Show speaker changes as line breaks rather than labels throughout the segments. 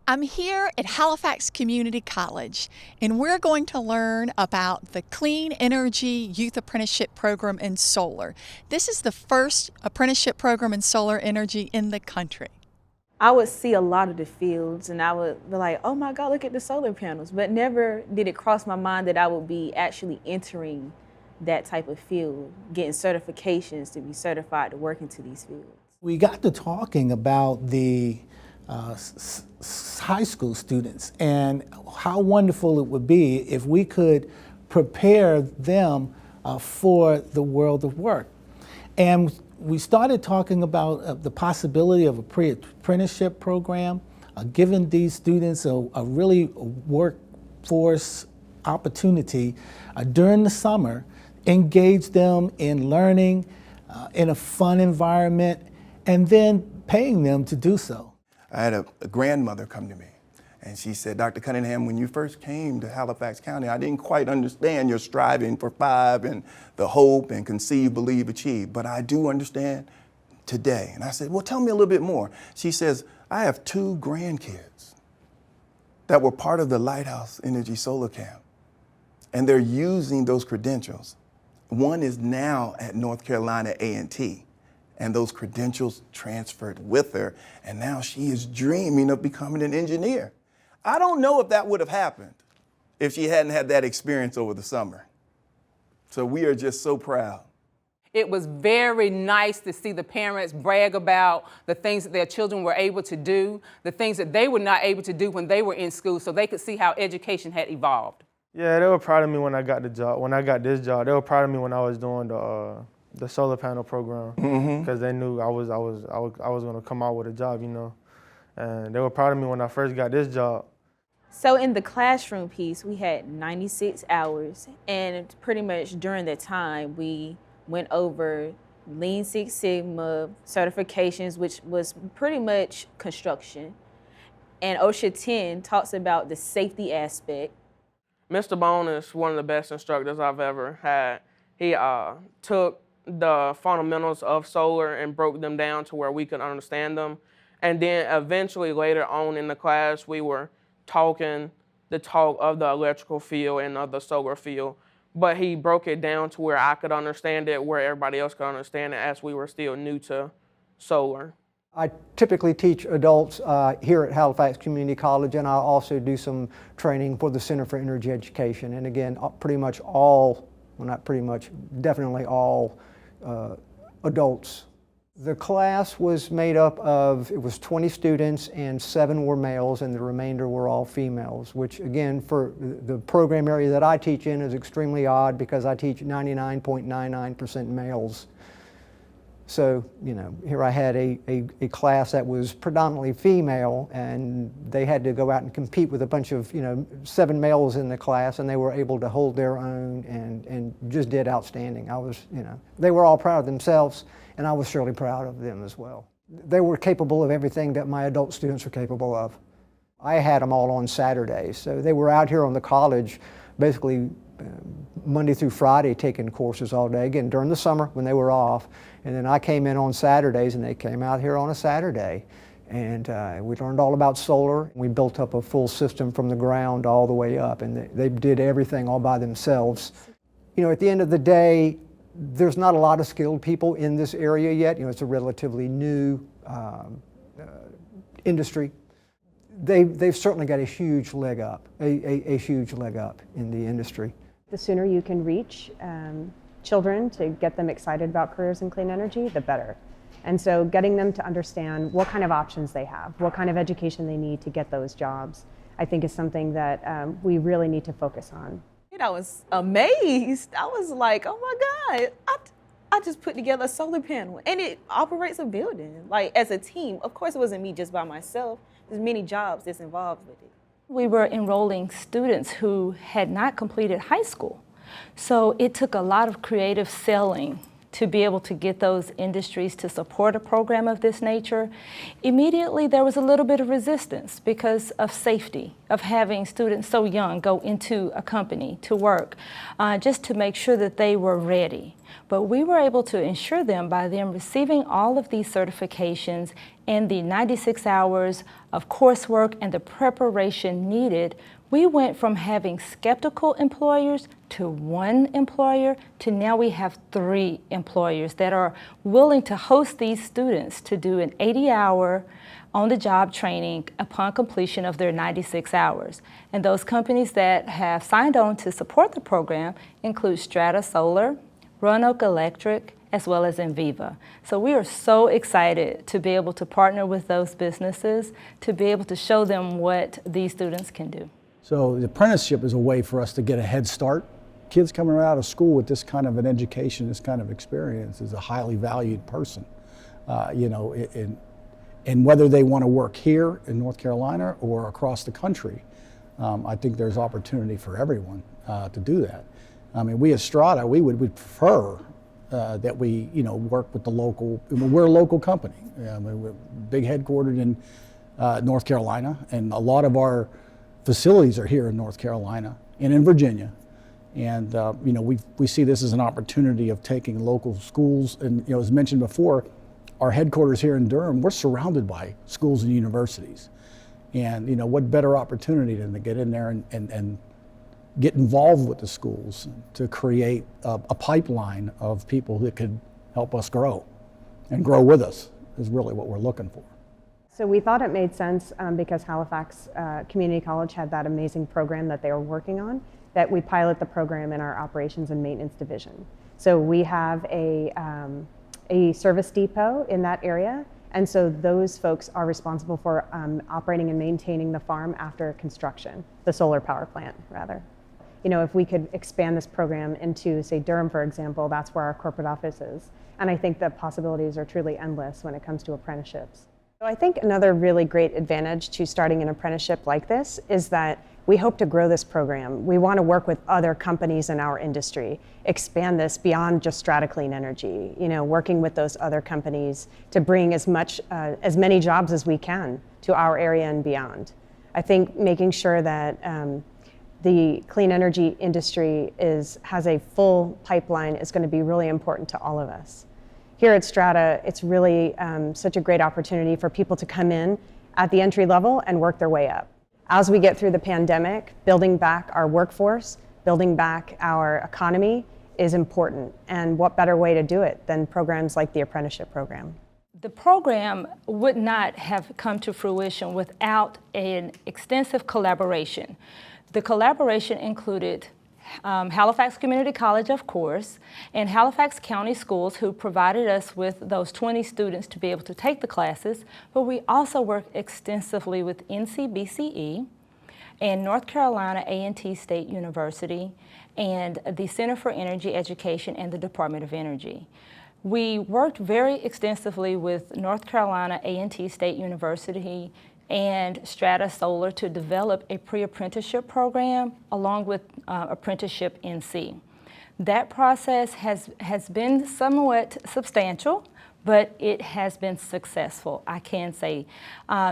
I'm here at Halifax Community College, and we're going to learn about the Clean Energy Youth Apprenticeship Program in solar. This is the first apprenticeship program in solar energy in the country.
I would see a lot of the fields and I would be like, oh my God, look at the solar panels. But never did it cross my mind that I would be actually entering that type of field, getting certifications to be certified to work into these fields.
We got to talking about the high school students and how wonderful it would be if we could prepare them for the world of work. And we started talking about the possibility of a pre-apprenticeship program, giving these students a really workforce opportunity during the summer, engage them in learning in a fun environment, and then paying them to do so.
I had a grandmother come to me and she said, Dr. Cunningham, when you first came to Halifax County, I didn't quite understand your striving for 5 and the hope and conceive, believe, achieve, but I do understand today. And I said, well, tell me a little bit more. She says, I have 2 grandkids that were part of the Lighthouse Energy Solar Camp, and they're using those credentials. One is now at North Carolina A&T. And those credentials transferred with her, and now she is dreaming of becoming an engineer. I don't know if that would have happened if she hadn't had that experience over the summer. So we are just so proud.
It was very nice to see the parents brag about the things that their children were able to do, the things that they were not able to do when they were in school, so they could see how education had evolved.
Yeah, they were proud of me when I got the job. When I got this job, they were proud of me when I was doing the solar panel program, because they knew I was going to come out with a job, you know. And they were proud of me when I first got this job.
So in the classroom piece, we had 96 hours, and pretty much during that time, we went over Lean Six Sigma certifications, which was pretty much construction. And OSHA 10 talks about the safety aspect.
Mr. Bone is one of the best instructors I've ever had. He took the fundamentals of solar and broke them down to where we could understand them. And then eventually later on in the class, we were talking the talk of the electrical field and of the solar field. But he broke it down to where I could understand it, where everybody else could understand it, as we were still new to solar.
I typically teach adults here at Halifax Community College, and I also do some training for the Center for Energy Education. And again, pretty much all, well, not pretty much, definitely all adults. The class was made up of, it was 20 students and 7 were males and the remainder were all females, which again for the program area that I teach in is extremely odd because I teach 99.99% males. So, you know, here I had a class that was predominantly female, and they had to go out and compete with a bunch of, 7 males in the class, and they were able to hold their own and just did outstanding. They were all proud of themselves, and I was surely proud of them as well. They were capable of everything that my adult students are capable of. I had them all on Saturdays, so they were out here on the college basically Monday through Friday taking courses all day, again during the summer when they were off, and then I came in on Saturdays and they came out here on a Saturday, and we learned all about solar. We built up a full system from the ground all the way up, and they did everything all by themselves. At the end of the day, there's not a lot of skilled people in this area yet. It's a relatively new industry. They've certainly got a huge leg up, a huge leg up in the industry.
The sooner you can reach children to get them excited about careers in clean energy, the better. And so getting them to understand what kind of options they have, what kind of education they need to get those jobs, I think is something that we really need to focus on.
I was amazed. I was like, oh my God, I just put together a solar panel and it operates a building, like as a team. Of course, it wasn't me just by myself. There's many jobs that's involved with it.
We were enrolling students who had not completed high school. So it took a lot of creative selling to be able to get those industries to support a program of this nature, immediately there was a little bit of resistance because of safety, of having students so young go into a company to work, just to make sure that they were ready. But we were able to ensure them by them receiving all of these certifications and the 96 hours of coursework and the preparation needed. We went from having skeptical employers to one employer to now we have 3 employers that are willing to host these students to do an 80-hour on-the-job training upon completion of their 96 hours. And those companies that have signed on to support the program include Strata Solar, Roanoke Electric, as well as Enviva. So we are so excited to be able to partner with those businesses to be able to show them what these students can do.
So the apprenticeship is a way for us to get a head start. Kids coming out of school with this kind of an education, this kind of experience is a highly valued person. And whether they want to work here in North Carolina or across the country, I think there's opportunity for everyone to do that. I mean, we at Strata, we would prefer that we, work with the local. We're a local company. We're big headquartered in North Carolina, and a lot of our facilities are here in North Carolina and in Virginia. And we see this as an opportunity of taking local schools, and as mentioned before, our headquarters here in Durham, we're surrounded by schools and universities. And what better opportunity than to get in there and get involved with the schools to create a pipeline of people that could help us grow and grow with us is really what we're looking for.
So we thought it made sense because Halifax Community College had that amazing program that they were working on, that we pilot the program in our operations and maintenance division. So we have a service depot in that area, and so those folks are responsible for operating and maintaining the farm after construction, the solar power plant, rather. If we could expand this program into, say, Durham, for example, that's where our corporate office is. And I think the possibilities are truly endless when it comes to apprenticeships. So I think another really great advantage to starting an apprenticeship like this is that we hope to grow this program. We want to work with other companies in our industry, expand this beyond just Strata Clean Energy, working with those other companies to bring as many jobs as we can to our area and beyond. I think making sure that the clean energy industry has a full pipeline is going to be really important to all of us. Here at Strata, it's really such a great opportunity for people to come in at the entry level and work their way up. As we get through the pandemic, building back our workforce, building back our economy is important. And what better way to do it than programs like the apprenticeship program?
The program would not have come to fruition without an extensive collaboration. The collaboration included Halifax Community College, of course, and Halifax County Schools, who provided us with those 20 students to be able to take the classes, but we also worked extensively with NCBCE and North Carolina A&T State University and the Center for Energy Education and the Department of Energy. We worked very extensively with North Carolina A&T State University and Strata Solar to develop a pre-apprenticeship program along with Apprenticeship NC. That process has been somewhat substantial, but it has been successful, I can say.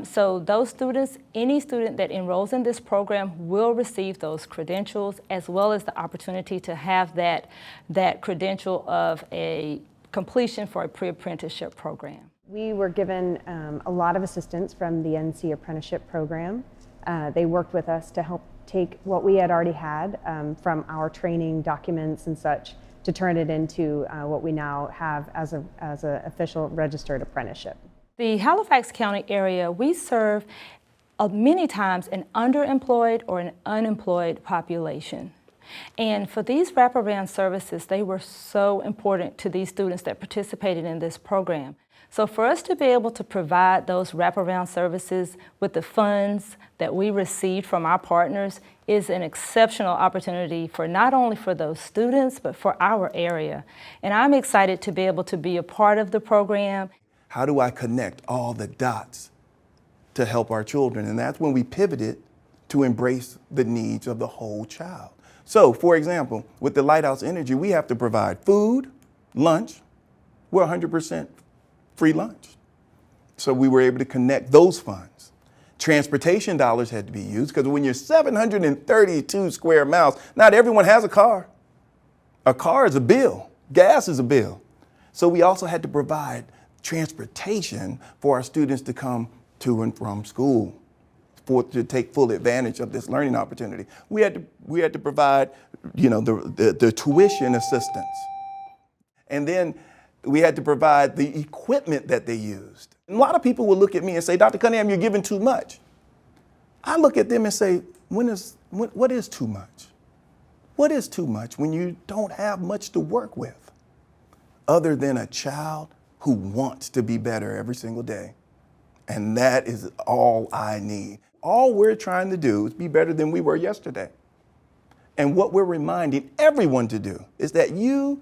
So those students, any student that enrolls in this program will receive those credentials as well as the opportunity to have that credential of a completion for a pre-apprenticeship program.
We were given a lot of assistance from the NC Apprenticeship Program. They worked with us to help take what we had already had from our training documents and such to turn it into what we now have as an official registered apprenticeship.
The Halifax County area, we serve many times an underemployed or an unemployed population. And for these wraparound services, they were so important to these students that participated in this program. So for us to be able to provide those wraparound services with the funds that we received from our partners is an exceptional opportunity for not only for those students, but for our area. And I'm excited to be able to be a part of the program.
How do I connect all the dots to help our children? And that's when we pivoted to embrace the needs of the whole child. So, for example, with the Lighthouse Energy, we have to provide food, lunch, were 100% free lunch. So we were able to connect those funds. Transportation dollars had to be used because when you're 732 square miles, not everyone has a car. A car is a bill. Gas is a bill. So we also had to provide transportation for our students to come to and from school, to take full advantage of this learning opportunity. We had to provide, the tuition assistance. And then we had to provide the equipment that they used. And a lot of people will look at me and say, Dr. Cunningham, you're giving too much. I look at them and say, what is too much? What is too much when you don't have much to work with other than a child who wants to be better every single day? And that is all I need. All we're trying to do is be better than we were yesterday. And what we're reminding everyone to do is that you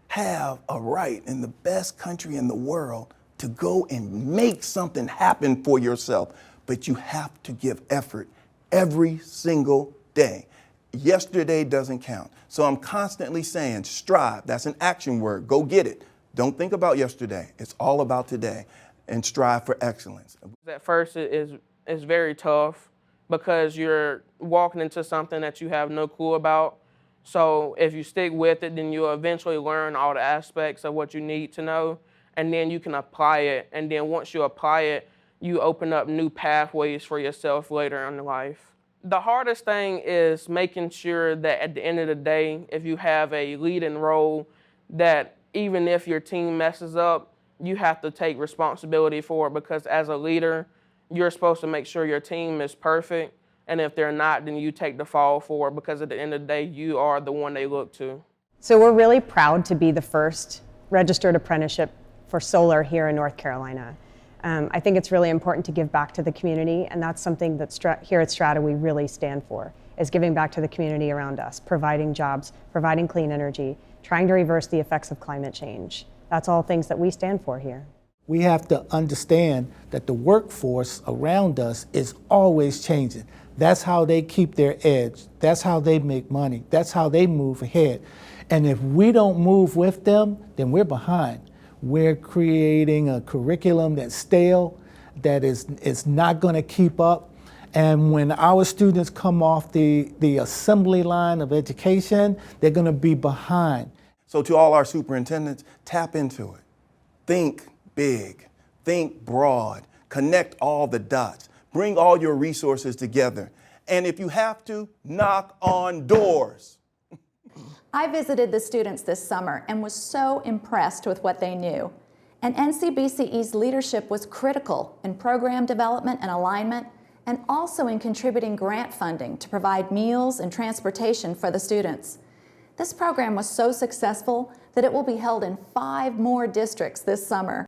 have a right in the best country in the world to go and make something happen for yourself. But you have to give effort every single day. Yesterday doesn't count. So I'm constantly saying, strive. That's an action word. Go get it. Don't think about yesterday. It's all about today. And strive for excellence.
At first, it's very tough because you're walking into something that you have no clue about. So if you stick with it, then you'll eventually learn all the aspects of what you need to know, and then you can apply it. And then once you apply it, you open up new pathways for yourself later in life. The hardest thing is making sure that at the end of the day, if you have a leading role, that even if your team messes up, you have to take responsibility for it, because as a leader, you're supposed to make sure your team is perfect. And if they're not, then you take the fall for it, because at the end of the day, you are the one they look to.
So we're really proud to be the first registered apprenticeship for solar here in North Carolina. I think it's really important to give back to the community, and that's something that here at Strata we really stand for, is giving back to the community around us, providing jobs, providing clean energy, trying to reverse the effects of climate change. That's all things that we stand for here.
We have to understand that the workforce around us is always changing. That's how they keep their edge. That's how they make money. That's how they move ahead. And if we don't move with them, then we're behind. We're creating a curriculum that's stale, that is not going to keep up. And when our students come off the assembly line of education, they're going to be behind.
So to all our superintendents, tap into it. Think big, think broad, connect all the dots, bring all your resources together. And if you have to, knock on doors.
I visited the students this summer and was so impressed with what they knew. And NCBCE's leadership was critical in program development and alignment, and also in contributing grant funding to provide meals and transportation for the students. This program was so successful that it will be held in 5 more districts this summer.